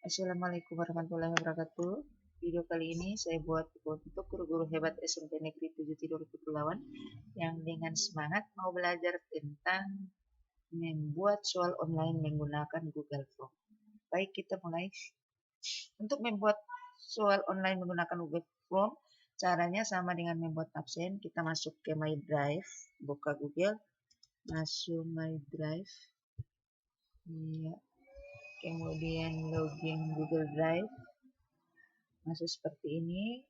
Assalamualaikum warahmatullahi wabarakatuh. Video kali ini saya buat untuk guru-guru hebat SMP Negeri 7 Tidur Kepulauan yang dengan semangat mau belajar tentang membuat soal online menggunakan Google Form. Baik, kita mulai. Untuk membuat soal online menggunakan Google Form, caranya sama dengan membuat absen. Kita masuk ke My Drive, buka Google, masuk My Drive. Ya. Kemudian login Google Drive, masuk seperti ini.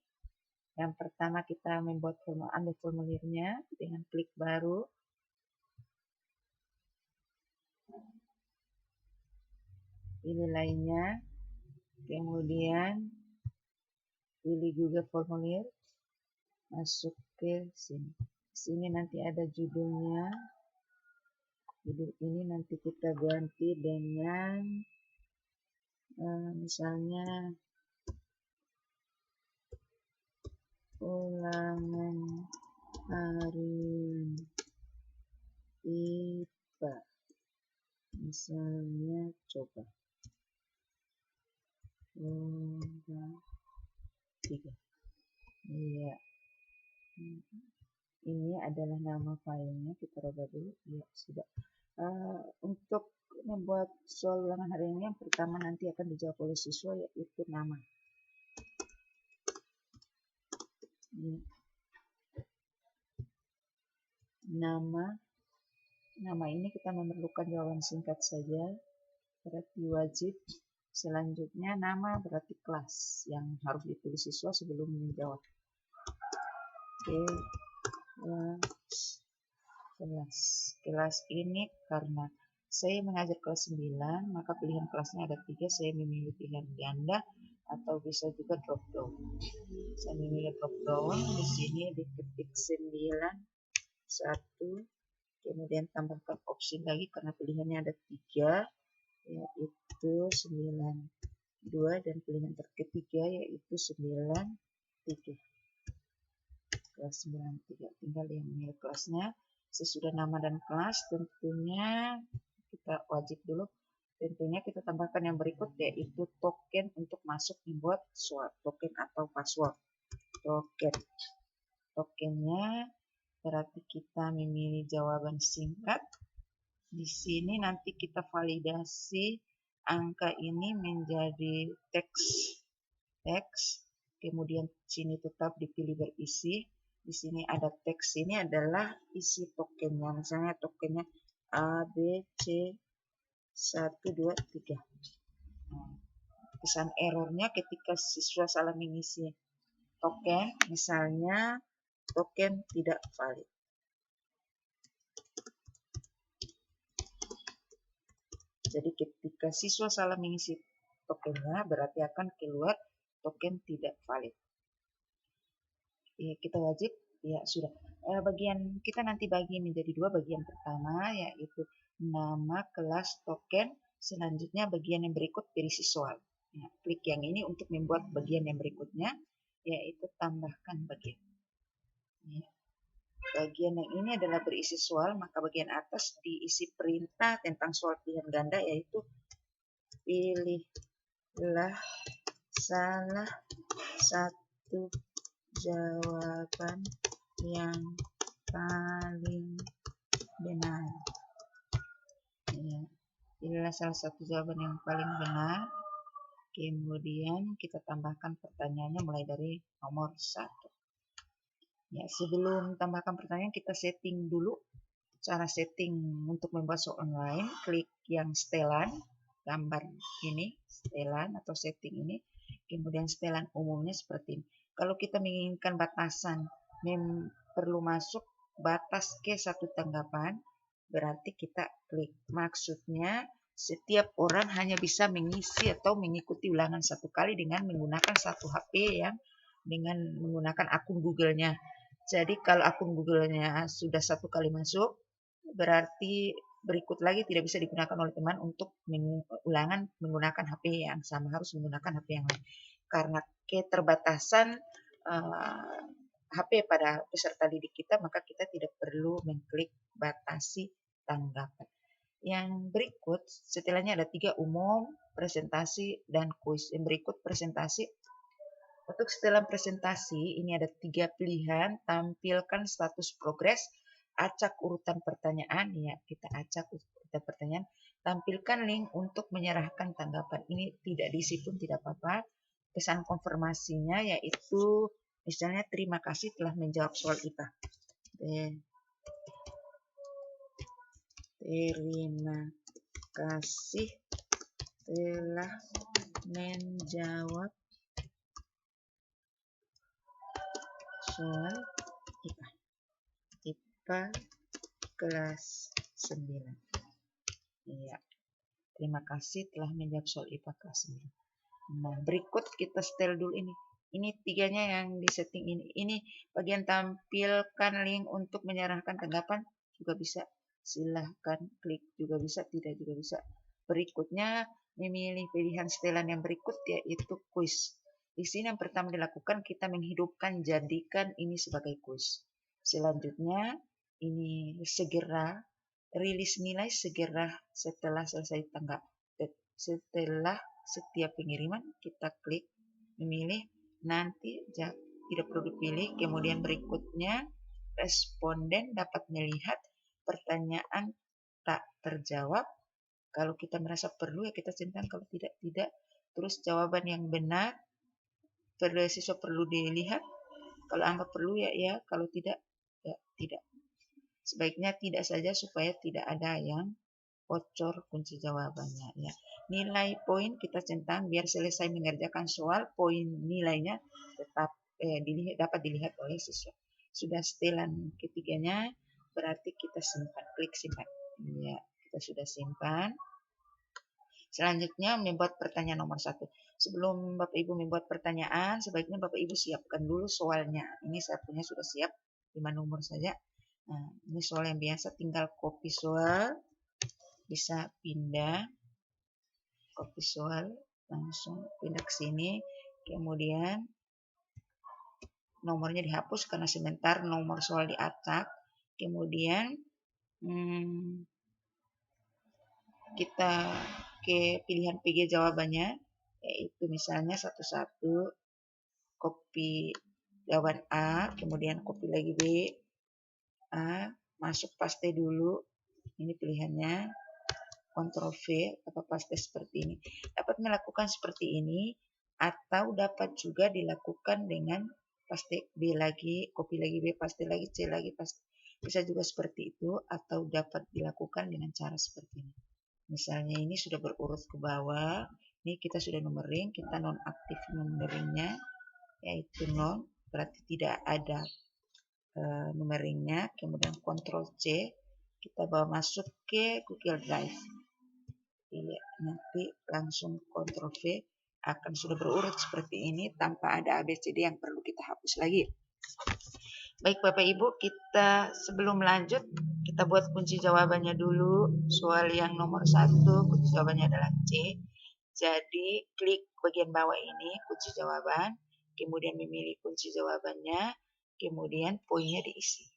Yang pertama kita membuat ambil formulirnya dengan klik baru. Pilih lainnya. Kemudian pilih Google Formulir. Masuk ke sini. Sini nanti ada judulnya. Judul ini nanti kita ganti dengan misalnya ulangan harian IPA. Misalnya coba 3. Iya. Ini adalah nama filenya, kita rubah dulu. Ya, sudah. Untuk membuat soal ulangan hari ini, yang pertama nanti akan dijawab oleh siswa, yaitu nama. Ya. Nama ini kita memerlukan jawaban singkat saja, berarti wajib. Selanjutnya nama berarti kelas yang harus ditulis siswa sebelum menjawab. Oke. Kelas ini karena saya mengajar kelas 9, maka pilihan kelasnya ada 3, saya memilih pilihan ganda atau bisa juga drop down. Saya memilih drop down, di sini diketik 9, 1, kemudian tambahkan opsi lagi karena pilihannya ada 3, yaitu 9, 2, dan pilihan ketiga yaitu 9, 3. Kelas 93, tinggal yang memilih kelasnya. Sesudah nama dan kelas, tentunya kita wajib dulu. Tentunya kita tambahkan yang berikut, yaitu token untuk masuk membuat soal. Token atau password. Tokennya berarti kita memilih jawaban singkat. Di sini nanti kita validasi angka ini menjadi teks. Kemudian sini tetap dipilih berisi. Di sini ada teks, ini adalah isi tokennya. Misalnya tokennya A, B, C, 1, 2, 3. Pesan errornya ketika siswa salah mengisi token, misalnya token tidak valid. Jadi ketika siswa salah mengisi tokennya, berarti akan keluar token tidak valid. Kita wajib, ya sudah. Bagian kita nanti bagi menjadi 2, bagian pertama yaitu nama, kelas, token. Selanjutnya bagian yang berikut berisi soal. Nah, klik yang ini untuk membuat bagian yang berikutnya, yaitu tambahkan bagian. Ya. Bagian yang ini adalah berisi soal, maka bagian atas diisi perintah tentang soal pilihan ganda, yaitu pilihlah salah satu jawaban yang paling benar. Ya, pilihlah salah satu jawaban yang paling benar. Kemudian kita tambahkan pertanyaannya mulai dari nomor 1. Ya, sebelum tambahkan pertanyaan kita setting dulu. Cara setting untuk membuat soal online, klik yang setelan, gambar ini, setelan atau setting ini. Kemudian setelan umumnya seperti ini. Kalau kita menginginkan batasan, perlu masuk batas ke 1 tanggapan, berarti kita klik. Maksudnya setiap orang hanya bisa mengisi atau mengikuti ulangan 1 kali dengan menggunakan 1 HP yang dengan menggunakan akun Google-nya. Jadi kalau akun Google-nya sudah 1 kali masuk, berarti berikut lagi tidak bisa digunakan oleh teman untuk ulangan menggunakan HP yang sama, harus menggunakan HP yang lain. Karena keterbatasan HP pada peserta didik kita, maka kita tidak perlu mengklik batasi tanggapan. Yang berikut setelahnya ada 3 umum, presentasi, dan kuis. Yang berikut presentasi. Untuk setelah presentasi ini ada 3 pilihan, tampilkan status progres, acak urutan pertanyaan, ya kita acak urutan pertanyaan, tampilkan link untuk menyerahkan tanggapan. Ini tidak diisi pun tidak apa-apa. Pesan konfirmasinya yaitu misalnya terima kasih telah menjawab soal IPA. Terima kasih telah menjawab soal IPA. IPA kelas 9. Iya. Terima kasih telah menjawab soal IPA kelas 9. Nah, berikut kita setel dulu ini. Ini 3-nya yang disetting ini. Ini bagian tampilkan link untuk menyerahkan tanggapan juga bisa. Silahkan klik juga bisa, tidak juga bisa. Berikutnya memilih pilihan setelan yang berikut yaitu kuis. Di sini yang pertama dilakukan kita menghidupkan, jadikan ini sebagai kuis. Selanjutnya ini segera rilis nilai segera setelah selesai tanggal. Setelah setiap pengiriman kita klik memilih, nanti tidak perlu dipilih. Kemudian berikutnya responden dapat melihat pertanyaan tak terjawab. Kalau kita merasa perlu ya kita centang, kalau tidak tidak. Terus jawaban yang benar siswa perlu dilihat. Kalau anggap perlu ya, kalau tidak ya tidak. Sebaiknya tidak saja supaya tidak ada yang bocor kunci jawabannya ya. Nilai poin kita centang biar selesai mengerjakan soal, poin nilainya tetap dapat dilihat oleh siswa. Sudah setelan ketiganya berarti kita simpan, klik simpan. Ya, kita sudah simpan. Selanjutnya membuat pertanyaan nomor 1. Sebelum Bapak Ibu membuat pertanyaan, sebaiknya Bapak Ibu siapkan dulu soalnya. Ini saya punya sudah siap 5 nomor saja. Nah, ini soal yang biasa, tinggal copy soal, bisa pindah copy soal, langsung pindah ke sini, kemudian nomornya dihapus karena sebentar nomor soal diacak, kemudian kita ke pilihan PG jawabannya, yaitu misalnya 11, copy jawaban A, kemudian copy lagi B, A, masuk paste dulu, ini pilihannya, Ctrl V atau paste seperti ini. Dapat melakukan seperti ini atau dapat juga dilakukan dengan paste B lagi, copy lagi B, paste lagi C lagi, paste. Bisa juga seperti itu atau dapat dilakukan dengan cara seperti ini. Misalnya ini sudah berurut ke bawah, ini kita sudah numbering, kita nonaktif numberingnya, yaitu non, berarti tidak ada numberingnya. Kemudian Ctrl C, kita bawa masuk ke Google Drive. Iya, nanti langsung Ctrl V akan sudah berurut seperti ini tanpa ada ABCD yang perlu kita hapus lagi. Baik Bapak Ibu, kita sebelum lanjut kita buat kunci jawabannya dulu. Soal yang nomor 1 kunci jawabannya adalah C. Jadi klik bagian bawah ini kunci jawaban, kemudian memilih kunci jawabannya, kemudian poinnya diisi.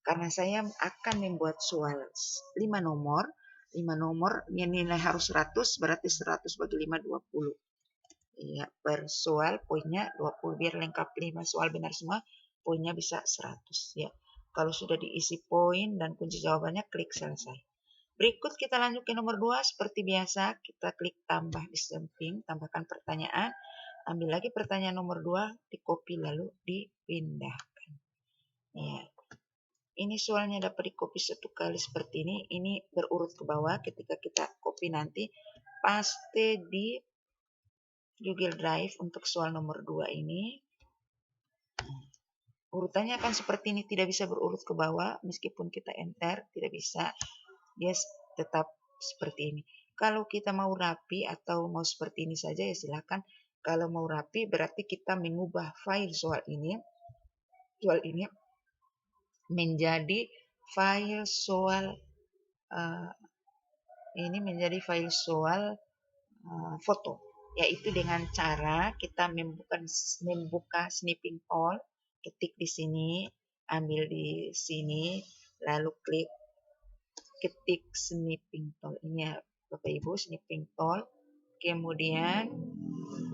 Karena saya akan membuat soal 5 nomor yang nilai harus 100, berarti 100 bagi 5 20. Ya, per soal poinnya 20 biar lengkap 5 soal benar semua, poinnya bisa 100 ya. Kalau sudah diisi poin dan kunci jawabannya, klik selesai. Berikut kita lanjut ke nomor 2 seperti biasa, kita klik tambah di samping, tambahkan pertanyaan, ambil lagi pertanyaan nomor 2, di copy lalu dipindahkan. Ya. Ini soalnya dapat di copy 1 kali seperti ini berurut ke bawah. Ketika kita copy nanti paste di Google Drive untuk soal nomor 2 ini. Urutannya akan seperti ini, tidak bisa berurut ke bawah meskipun kita enter, tidak bisa. Dia tetap seperti ini. Kalau kita mau rapi atau mau seperti ini saja ya silakan. Kalau mau rapi berarti kita mengubah file soal ini menjadi file soal foto, yaitu dengan cara kita membuka snipping tool, ketik di sini, ambil di sini, lalu klik ketik snipping tool. Ini ya Bapak Ibu, snipping tool. Kemudian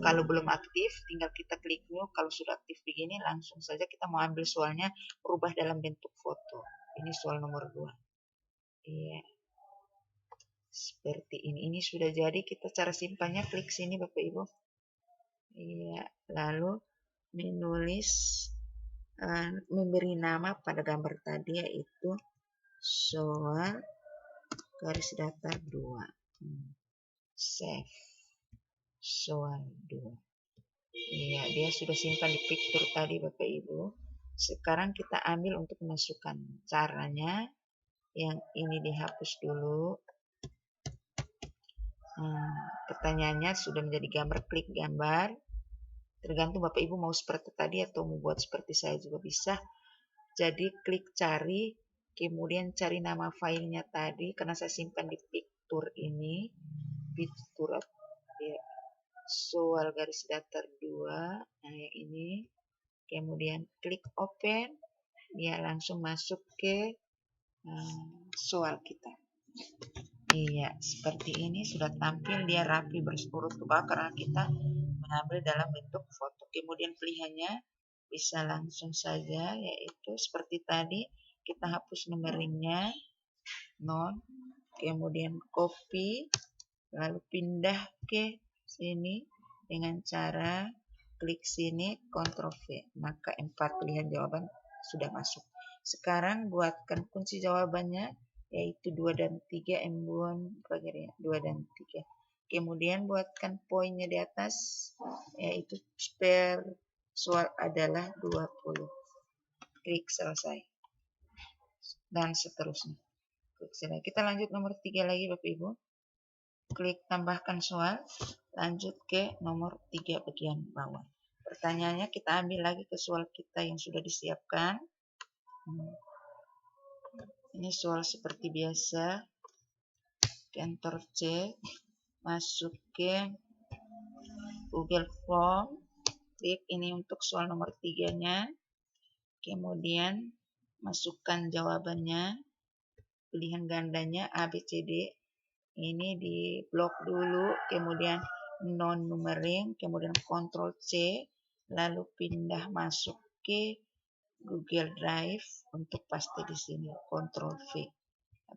kalau belum aktif, tinggal kita klik new. Kalau sudah aktif begini, langsung saja kita mau ambil soalnya, rubah dalam bentuk foto. Ini soal nomor 2. Iya. Seperti ini. Ini sudah jadi, kita cara simpannya klik sini Bapak Ibu. Iya, lalu menulis, memberi nama pada gambar tadi yaitu soal garis datar 2. Save. Soal 2. Iya, dia sudah simpan di picture tadi Bapak Ibu. Sekarang kita ambil untuk memasukkan. Caranya, yang ini dihapus dulu. Pertanyaannya sudah menjadi gambar, klik gambar. Tergantung Bapak Ibu mau seperti tadi atau mau buat seperti saya juga bisa. Jadi klik cari, kemudian cari nama filenya tadi, karena saya simpan di picture ini. Picture ya, soal garis datar 2. Nah yang ini. Kemudian klik open, dia langsung masuk ke soal kita. Iya, seperti ini sudah tampil, dia rapi berurut ke bawah karena kita mengambil dalam bentuk foto. Kemudian pilihannya bisa langsung saja, yaitu seperti tadi, kita hapus numeringnya, non, kemudian copy, lalu pindah ke sini dengan cara klik sini, Ctrl V. Maka 4 pilihan jawaban sudah masuk. Sekarang buatkan kunci jawabannya, yaitu 2 dan 3, M1 bagian 2 dan 3. Kemudian buatkan poinnya di atas, yaitu per soal adalah 20. Klik selesai. Dan seterusnya. Klik selesai. Kita lanjut nomor 3 lagi Bapak Ibu. Klik tambahkan soal, lanjut ke nomor 3 bagian bawah. Pertanyaannya kita ambil lagi ke soal kita yang sudah disiapkan. Ini soal seperti biasa. Ctrl C, masuk ke Google Form. Klik ini untuk soal nomor 3-nya. Kemudian masukkan jawabannya. Pilihan gandanya A, B, C, D. Ini di blok dulu, kemudian non numbering, kemudian Ctrl C, lalu pindah masuk ke Google Drive untuk pasti di sini, Ctrl V.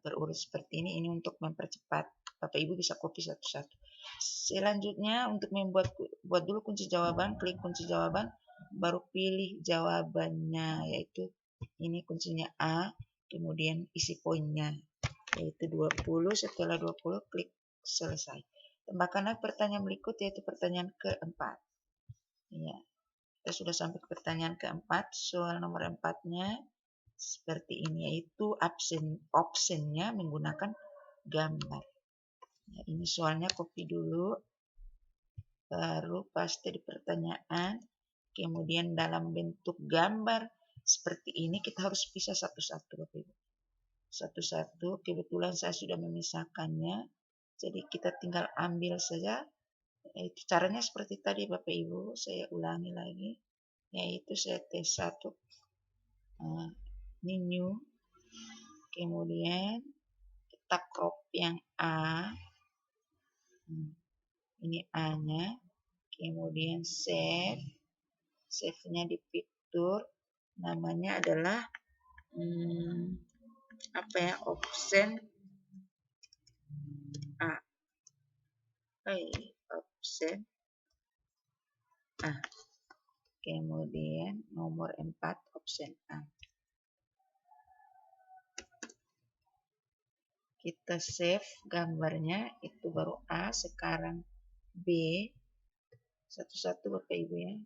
Berurut seperti ini untuk mempercepat. Bapak Ibu bisa copy satu-satu. Selanjutnya untuk buat dulu kunci jawaban, klik kunci jawaban, baru pilih jawabannya, yaitu ini kuncinya A, kemudian isi poinnya, yaitu 20. Setelah 20 klik selesai. Tambahkanlah pertanyaan berikut, yaitu pertanyaan keempat. Ya, kita sudah sampai ke pertanyaan keempat. Soal nomor 4-nya seperti ini, yaitu optionnya menggunakan gambar. Ya, ini soalnya copy dulu, baru paste di pertanyaan, kemudian dalam bentuk gambar seperti ini kita harus pisah satu-satu Bapak Ibu. Satu-satu, kebetulan saya sudah memisahkannya, jadi kita tinggal ambil saja. Itu caranya seperti tadi Bapak Ibu, saya ulangi lagi, yaitu saya T1, ini new, kemudian kita crop yang A, ini A-nya, kemudian save-nya di picture, namanya adalah option A. Option A. Kemudian nomor 4 option A. Kita save gambarnya, itu baru A, sekarang B. Satu-satu Bapak Ibu ya.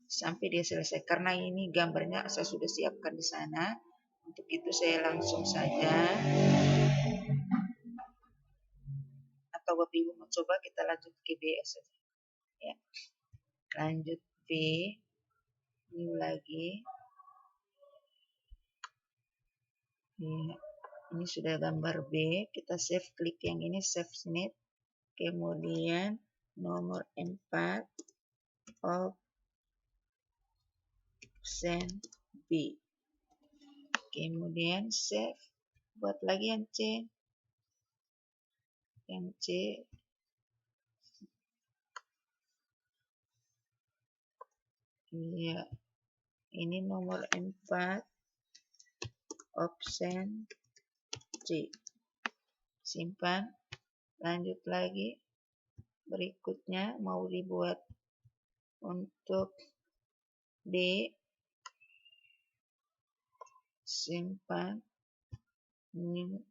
Sampai dia selesai. Karena ini gambarnya saya sudah siapkan di sana. Untuk itu saya langsung saja. Atau Bapak Ibu mau coba, kita lanjut ke B saja. Ya. Lanjut B. New lagi. Ya. Ini sudah gambar B, kita save, klik yang ini, save snip, kemudian nomor 4, option B, kemudian save, buat lagi yang C. Yang C iya, ini nomor 4 option C. Simpan, lanjut lagi. Berikutnya mau dibuat untuk D, simpan. Ini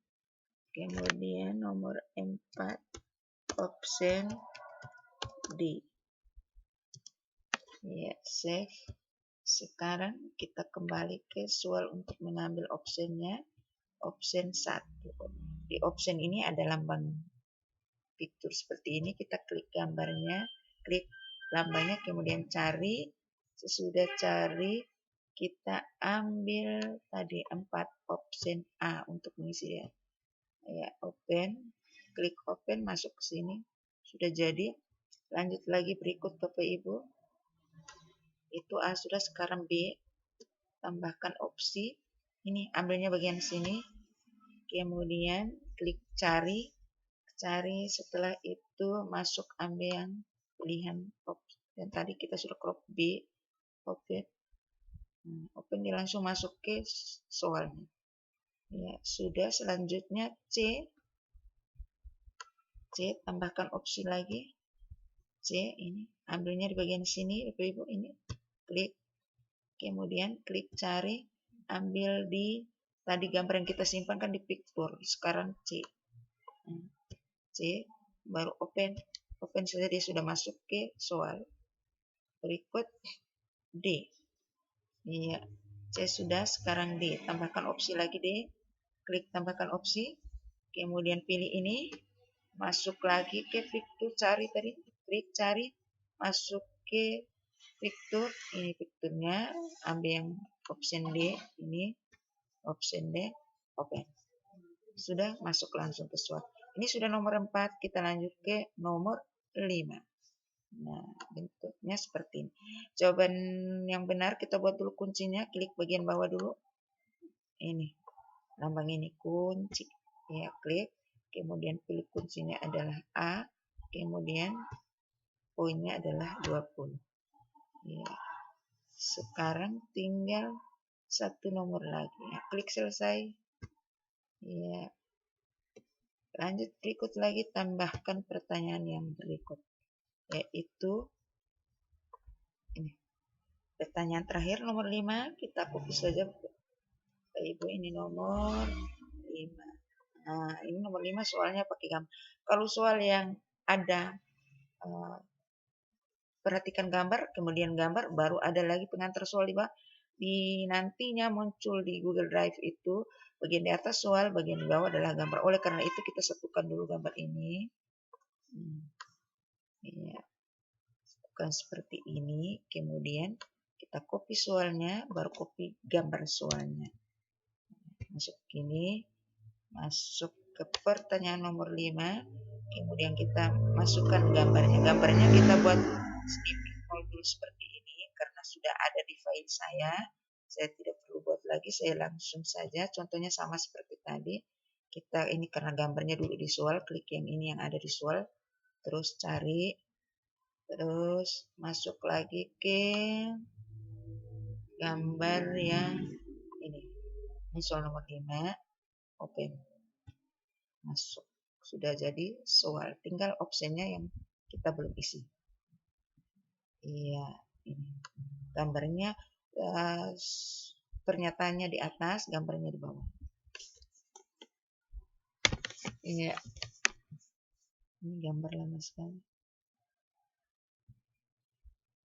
kemudian nomor 4 option D. Ya, save. Sekarang kita kembali ke soal untuk mengambil optionnya. Option 1. Di option ini ada lambang fitur seperti ini. Kita klik gambarnya, klik lambangnya, kemudian cari. Sesudah cari, kita ambil tadi 4 option A untuk mengisi ya. Ya, open, klik open, masuk ke sini. Sudah jadi. Lanjut lagi berikut Bapak Ibu. Itu A sudah, sekarang B. Tambahkan opsi. Ini ambilnya bagian sini. Kemudian klik cari. Cari, setelah itu masuk ambil yang pilihan opsi. Dan tadi kita sudah crop B. Open. Open dia langsung masuk ke soalnya. Ya, sudah. Selanjutnya C. C, tambahkan opsi lagi. C, ini ambilnya di bagian sini Bapak Ibu, ini klik, kemudian klik cari, ambil di tadi gambar yang kita simpan kan di picture, sekarang C. C, baru open saja, dia sudah masuk ke soal. Berikut D. Iya, C sudah, sekarang D, tambahkan opsi lagi D, klik tambahkan opsi, kemudian pilih ini, masuk lagi ke fitur cari tadi, klik cari, masuk ke fitur, ini fiturnya, ambil yang option D, ini option D, open. Sudah masuk langsung ke soal. Ini sudah nomor 4, kita lanjut ke nomor 5. Nah, bentuknya seperti ini. Jawaban yang benar kita buat dulu kuncinya, klik bagian bawah dulu. Ini, lambang ini kunci. Ya, klik. Kemudian pilih kuncinya adalah A, kemudian poinnya adalah 20. Ya. Sekarang tinggal satu nomor lagi. Ya, klik selesai. Ya. Lanjut berikut lagi, tambahkan pertanyaan yang berikut. Yaitu ini. Pertanyaan terakhir nomor 5, kita copy saja. Ibu, ini nomor 5. Nah, ini nomor 5 soalnya pakai gambar. Kalau soal yang ada perhatikan gambar, kemudian gambar, baru ada lagi pengantar soal di bawah. Di nantinya muncul di Google Drive itu, bagian di atas soal, bagian di bawah adalah gambar. Oleh karena itu kita satukan dulu gambar ini. Ya, bukan seperti ini. Kemudian kita copy soalnya, baru copy gambar soalnya. Masuk gini, masuk ke pertanyaan nomor 5, kemudian kita masukkan gambarnya. Gambarnya kita buat snipping dulu seperti ini, karena sudah ada di file saya tidak perlu buat lagi, saya langsung saja, contohnya sama seperti tadi. Kita ini karena gambarnya dulu di soal, klik yang ini yang ada di soal, terus cari, terus masuk lagi ke gambar yang ini soal nomor 5, open, masuk. Sudah jadi soal, tinggal optionnya yang kita belum isi. Iya, ini gambarnya, pernyataannya di atas, gambarnya di bawah. Iya, ini gambar lama sekali.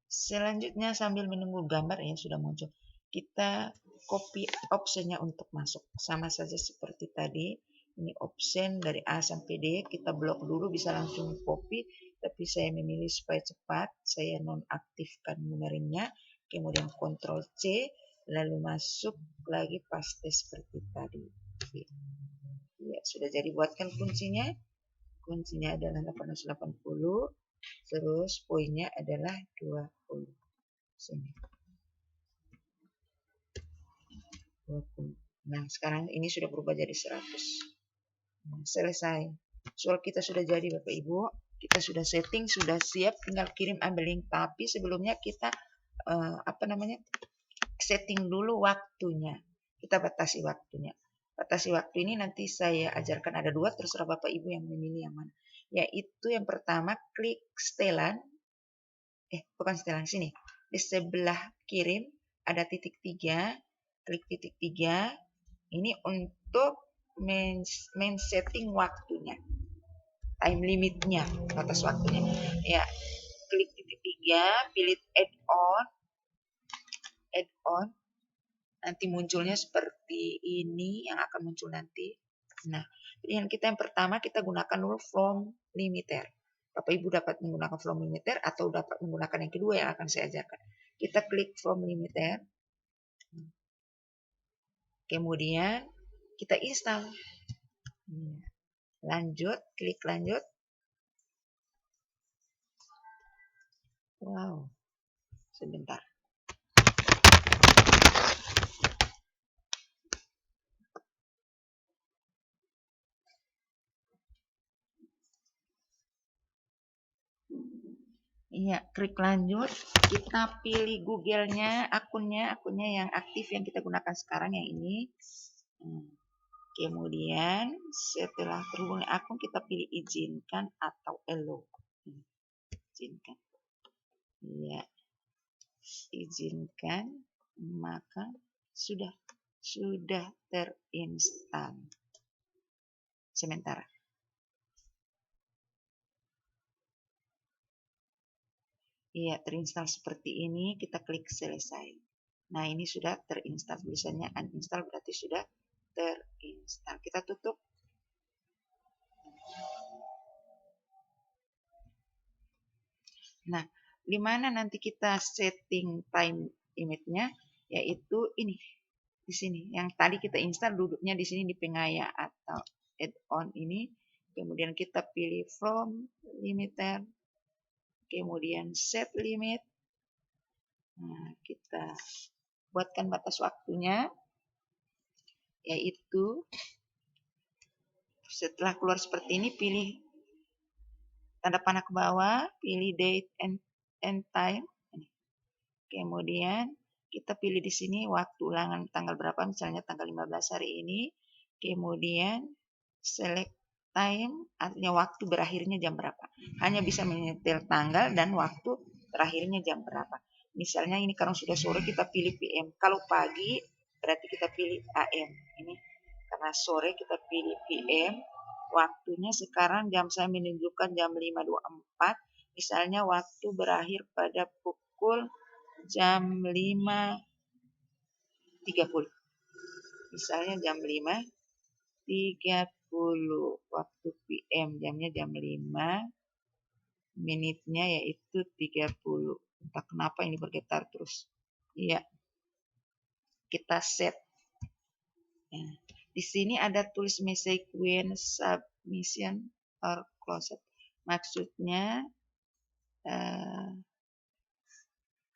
Selanjutnya sambil menunggu gambar yang sudah muncul, kita copy optionnya untuk masuk. Sama saja seperti tadi. Ini option dari A sampai D, kita blok dulu, bisa langsung copy, tapi saya memilih supaya cepat, saya nonaktifkan numeringnya, kemudian Ctrl C, lalu masuk lagi paste seperti tadi. Ya, sudah jadi, buatkan kuncinya. Kuncinya adalah 880, terus poinnya adalah 20. Sini. 20. Nah, sekarang ini sudah berubah jadi 100. Nah, selesai. Soal kita sudah jadi Bapak Ibu. Kita sudah setting, sudah siap, tinggal kirim ambil link. Tapi sebelumnya kita setting dulu waktunya. Kita batasi waktunya. Batasi waktu ini nanti saya ajarkan ada 2, terserah Bapak Ibu yang memilih yang mana. Yaitu yang pertama klik setelan. Bukan setelan, sini. Di sebelah kirim ada titik 3. Klik titik 3. Ini untuk men-setting waktunya. Time limitnya, batas waktunya. Ya, klik titik 3, pilih add-on. Nanti munculnya seperti ini yang akan muncul nanti. Nah, pilihan kita yang pertama kita gunakan dulu from limiter. Bapak Ibu dapat menggunakan from limiter atau dapat menggunakan yang kedua yang akan saya ajarkan. Kita klik from limiter. Kemudian kita install. Lanjut, klik lanjut. Wow, sebentar. Iya, klik lanjut. Kita pilih Google-nya, akunnya yang aktif yang kita gunakan sekarang yang ini. Kemudian setelah terhubung akun kita pilih izinkan atau allow. Izinkan. Ya. Izinkan, maka sudah terinstal. Sementara. Iya, terinstall seperti ini, kita klik selesai. Nah, ini sudah terinstall, tulisannya uninstall berarti sudah terinstall. Kita tutup. Nah, di mana nanti kita setting time limit-nya, yaitu ini, di sini. Yang tadi kita install duduknya di sini di pengaya atau add-on ini. Kemudian kita pilih from limiter. Kemudian set limit. Nah, kita buatkan batas waktunya, yaitu setelah keluar seperti ini, pilih tanda panah ke bawah, pilih date and time. Kemudian kita pilih di sini waktu ulangan tanggal berapa, misalnya tanggal 15 hari ini. Kemudian select time, artinya waktu berakhirnya jam berapa. Hanya bisa menyetel tanggal dan waktu terakhirnya jam berapa. Misalnya ini karena sudah sore kita pilih PM. Kalau pagi berarti kita pilih AM. Ini karena sore kita pilih PM. Waktunya sekarang saya menunjukkan jam 5.24. Misalnya waktu berakhir pada pukul jam 5.30. Misalnya jam 5.30 waktu PM, jamnya jam 5, menitnya yaitu 30. Entah kenapa ini bergetar terus. Iya. Kita set. Ya. Di sini ada tulis message when submission or closed. Maksudnya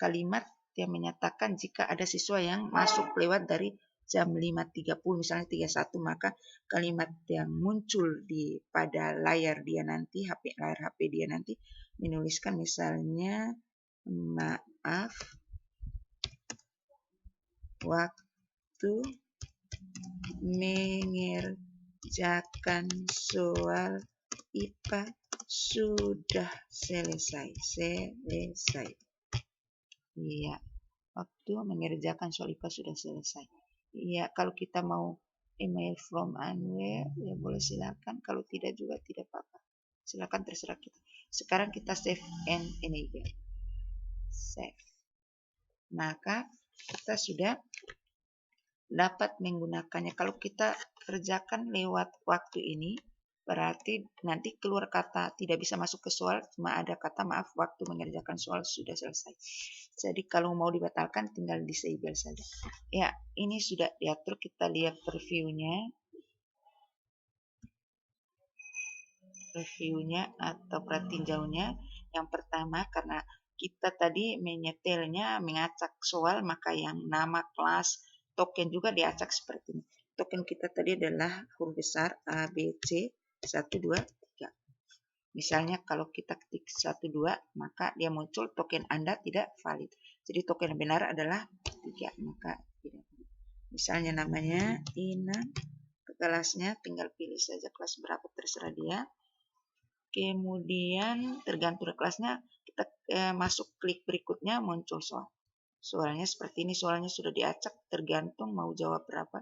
kalimat yang menyatakan jika ada siswa yang masuk lewat dari jam 5.30 misalnya 31, maka kalimat yang muncul pada layar dia nanti, layar HP dia nanti menuliskan misalnya maaf waktu mengerjakan soal IPA sudah selesai. Iya, waktu mengerjakan soal IPA sudah selesai. Iya, kalau kita mau email from unaware, ya boleh silakan. Kalau tidak juga tidak apa-apa. Silakan, terserah kita. Sekarang kita save and enable. Save. Maka kita sudah dapat menggunakannya. Kalau kita kerjakan lewat waktu ini, berarti nanti keluar kata tidak bisa masuk ke soal, cuma ada kata maaf waktu mengerjakan soal sudah selesai. Jadi kalau mau dibatalkan tinggal disable saja. Ya, ini sudah diatur, kita lihat reviewnya. Reviewnya atau pratinjaunya. Yang pertama karena kita tadi menyetelnya mengacak soal, maka yang nama, kelas, token juga diacak seperti ini. token kita tadi adalah huruf besar A, B, C, 1, 2, 3. Misalnya kalau kita ketik 1, 2, maka dia muncul token Anda tidak valid. Jadi token yang benar adalah 3, maka tidak. Misalnya namanya Ina, kelasnya tinggal pilih saja kelas berapa, terserah dia. Kemudian tergantung kelasnya, kita masuk klik berikutnya, muncul soal. Soalnya seperti ini, soalnya sudah diacak, tergantung mau jawab berapa.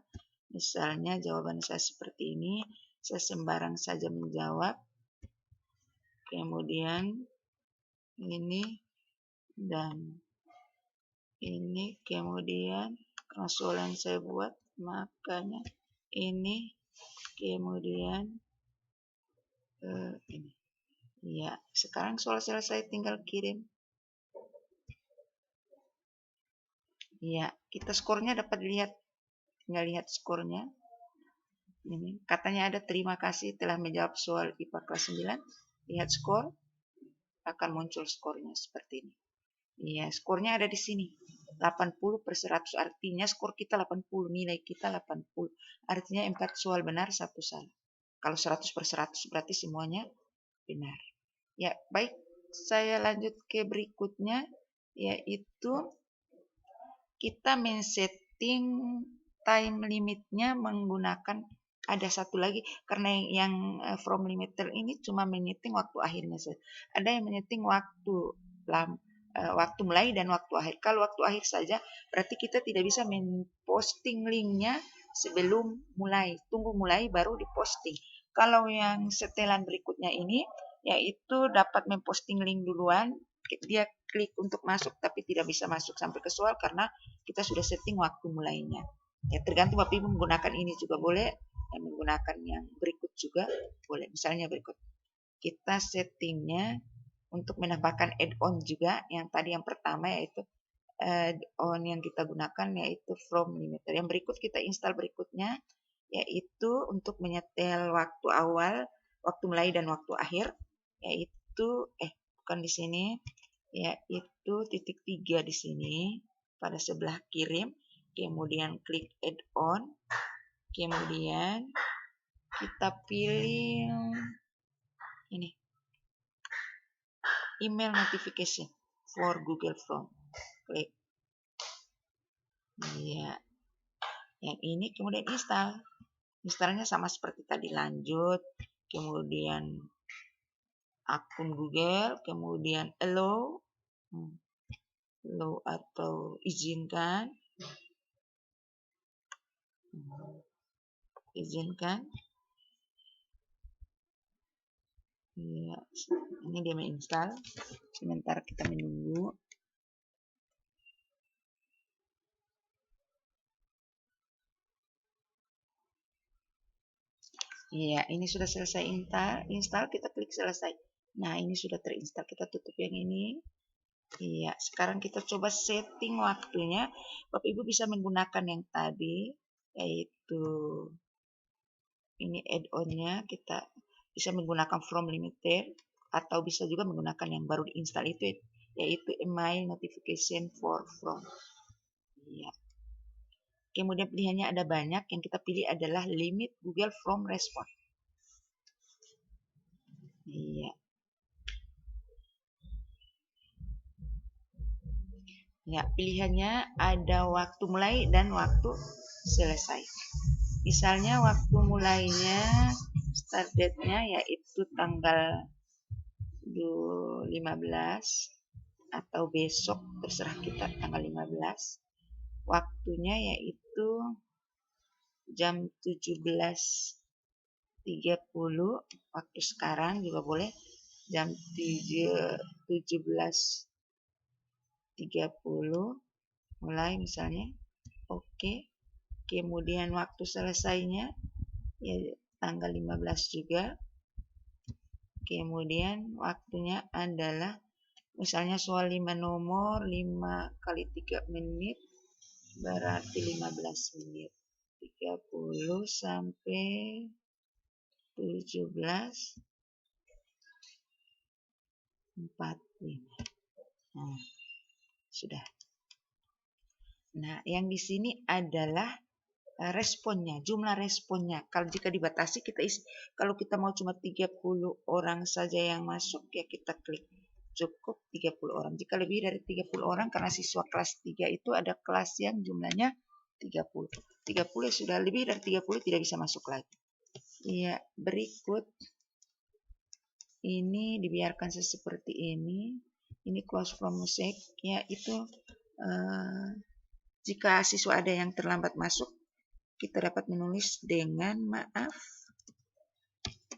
Misalnya jawaban saya seperti ini, saya sembarang saja menjawab. Kemudian ini dan ini, kemudian karena soal yang saya buat, makanya ini, kemudian ini. Ya, sekarang soal selesai, tinggal kirim. Ya, kita skornya dapat lihat. Tinggal lihat skornya. Ini katanya ada terima kasih telah menjawab soal IPA kelas 9. Lihat skor, akan muncul skornya seperti ini. Iya, skornya ada di sini. 80/100, artinya skor kita 80, nilai kita 80. Artinya 4 soal benar, 1 salah. Kalau 100/100 berarti semuanya benar. Ya, baik. Saya lanjut ke berikutnya, yaitu kita men-setting time limitnya menggunakan, ada satu lagi, karena yang from limiter ini cuma menyeting waktu akhirnya saja. Ada yang menyeting waktu mulai dan waktu akhir. Kalau waktu akhir saja berarti kita tidak bisa memposting linknya sebelum mulai. Tunggu mulai baru diposting. Kalau yang setelan berikutnya ini, yaitu dapat memposting link duluan, dia klik untuk masuk tapi tidak bisa masuk sampai ke soal karena kita sudah setting waktu mulainya. Ya, tergantung Bapak Ibu menggunakan ini juga boleh, dan menggunakan yang berikut juga boleh. Misalnya berikut, kita settingnya untuk menambahkan add-on juga. Yang tadi yang pertama yaitu add-on yang kita gunakan yaitu from limiter. Yang berikut kita install berikutnya, yaitu untuk menyetel waktu awal, waktu mulai dan waktu akhir, yaitu bukan di sini, yaitu titik 3 di sini pada sebelah kirim, kemudian klik add-on, kemudian kita pilih ini, email notification for Google Form, klik. Ya, yang ini kemudian install. Installnya sama seperti tadi, lanjut, kemudian akun Google, kemudian allow atau izinkan, ya, ini dia menginstal. Sementara kita menunggu. Ya, ini sudah selesai install, kita klik selesai. Nah, ini sudah terinstall, kita tutup yang ini. Iya, sekarang kita coba setting waktunya. Bapak Ibu bisa menggunakan yang tadi, yaitu ini add-onnya, kita bisa menggunakan from limiter, atau bisa juga menggunakan yang baru diinstal itu, yaitu email notification for from. Iya. Kemudian pilihannya ada banyak, yang kita pilih adalah limit Google Form Response. Iya. Ya, pilihannya ada waktu mulai dan waktu selesai. Misalnya waktu mulainya, start date-nya yaitu tanggal 15 atau besok, terserah kita tanggal 15. Waktunya yaitu jam 17.30, waktu sekarang juga boleh, jam 17.30 mulai misalnya. Oke. Kemudian waktu selesainya ya tanggal 15 juga. Kemudian waktunya adalah misalnya soal 5 nomor, 5 kali 3 menit berarti 15 menit. 30 sampai 17.45. Nah, sudah. Nah, yang di sini adalah responnya, jumlah responnya. Kalau jika dibatasi kita isi, kalau kita mau cuma 30 orang saja yang masuk ya kita klik cukup 30 orang. Jika lebih dari 30 orang karena siswa kelas 3 itu ada kelas yang jumlahnya 30. 30 sudah lebih dari 30 tidak bisa masuk lagi. Ya, berikut ini dibiarkan seperti ini. Ini close from music ya, itu jika siswa ada yang terlambat masuk kita dapat menulis dengan maaf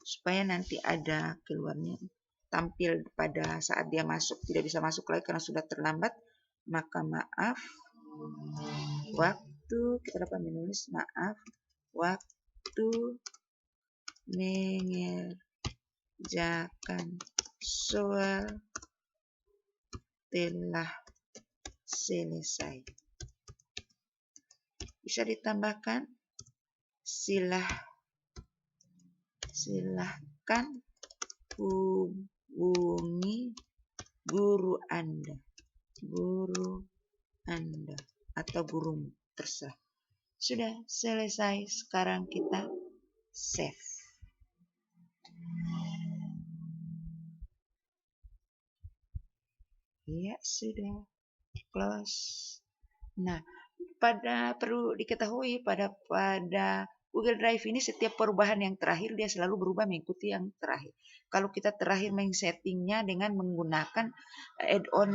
supaya nanti ada keluarnya tampil pada saat dia masuk tidak bisa masuk lagi karena sudah terlambat, maka maaf waktu kita dapat menulis maaf waktu mengerjakan soal telah selesai. Bisa ditambahkan silahkan hubungi guru Anda atau gurumu, terserah. Sudah selesai, sekarang kita save. Ya, sudah close. Nah, perlu diketahui pada Google Drive ini setiap perubahan yang terakhir dia selalu berubah mengikuti yang terakhir. Kalau kita terakhir men-settingnya dengan menggunakan add-on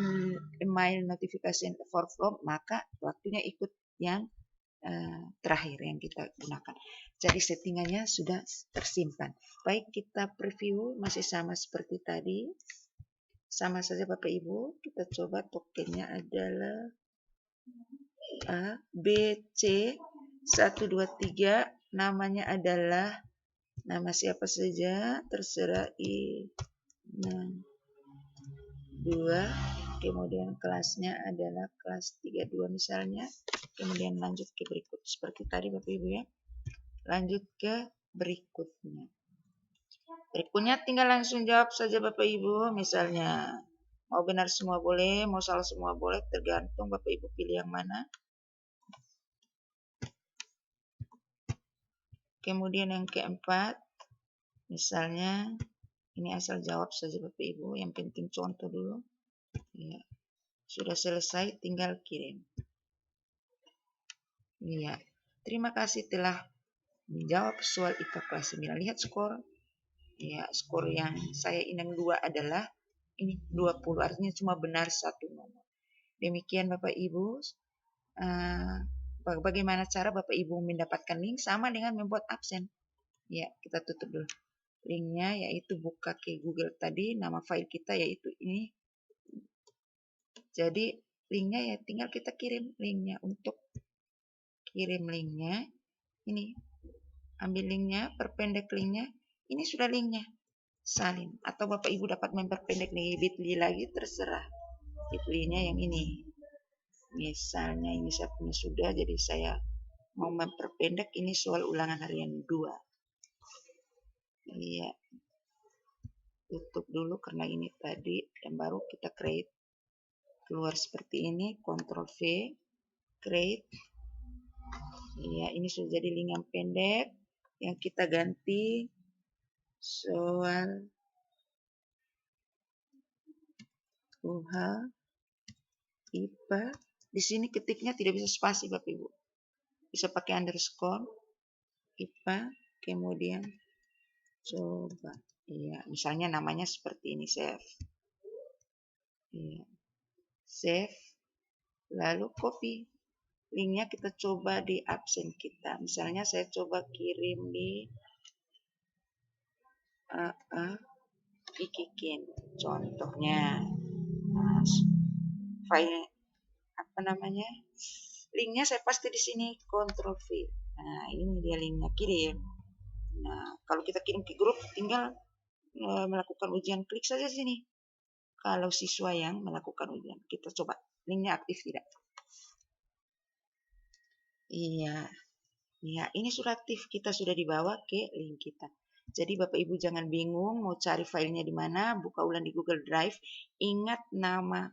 email notification for from, maka waktunya ikut yang terakhir yang kita gunakan. Jadi settingannya sudah tersimpan. Baik, kita preview masih sama seperti tadi. Sama saja Bapak Ibu, kita coba tokennya adalah A, B, C, 1, 2, 3, namanya adalah nama siapa saja, terserah I, 6, 2, kemudian kelasnya adalah kelas 32 misalnya, kemudian lanjut ke berikut, seperti tadi Bapak Ibu ya, lanjut ke berikutnya. Berikutnya tinggal langsung jawab saja Bapak Ibu, misalnya mau benar semua boleh, mau salah semua boleh, tergantung Bapak Ibu pilih yang mana. Kemudian yang keempat, misalnya ini asal jawab saja Bapak Ibu, yang penting contoh dulu. Ya, sudah selesai, tinggal kirim. Ya, terima kasih telah menjawab soal IPA kelas 9. Lihat skor. Ya, skor yang saya inang 2 adalah ini 20, artinya cuma benar satu nomor. Demikian Bapak Ibu. Bagaimana cara Bapak Ibu mendapatkan link? Sama dengan membuat absen. Ya, kita tutup dulu. Linknya yaitu buka ke Google tadi, nama file kita yaitu ini. Jadi linknya ya tinggal kita kirim linknya. Untuk kirim linknya, ini ambil linknya, perpendek linknya. Ini sudah linknya, salin. Atau Bapak Ibu dapat memperpendek nih bit.ly lagi, terserah. Bit.ly-nya yang ini. Misalnya ini saya punya sudah, jadi saya mau memperpendek ini soal ulangan harian 2. Iya. Tutup dulu karena ini tadi yang baru kita create. Keluar seperti ini, Ctrl V, create. Iya, ini sudah jadi link yang pendek. Yang kita ganti soal UH IPA. Di sini ketiknya tidak bisa spasi Bapak Ibu. Bisa pakai underscore IPA, kemudian coba. Iya, misalnya namanya seperti ini, save. Iya. Save. Lalu copy. Linknya kita coba di absen kita. Misalnya saya coba kirim di Ikikin. Contohnya. Nah, file apa namanya? Linknya saya paste di sini, Ctrl V. Nah, ini dia linknya, kirim. Nah, kalau kita kirim ke grup, tinggal melakukan ujian, klik saja sini. Kalau siswa yang melakukan ujian, kita coba linknya aktif tidak. Iya, ya ini sudah aktif, kita sudah dibawa ke link kita. Jadi Bapak Ibu jangan bingung mau cari filenya di mana, buka ulang di Google Drive, ingat nama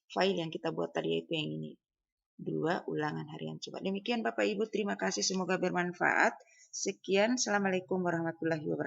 file yang kita buat tadi yaitu yang ini. 2 ulangan harian coba. Demikian Bapak Ibu, terima kasih, semoga bermanfaat. Sekian, Assalamualaikum warahmatullahi wabarakatuh.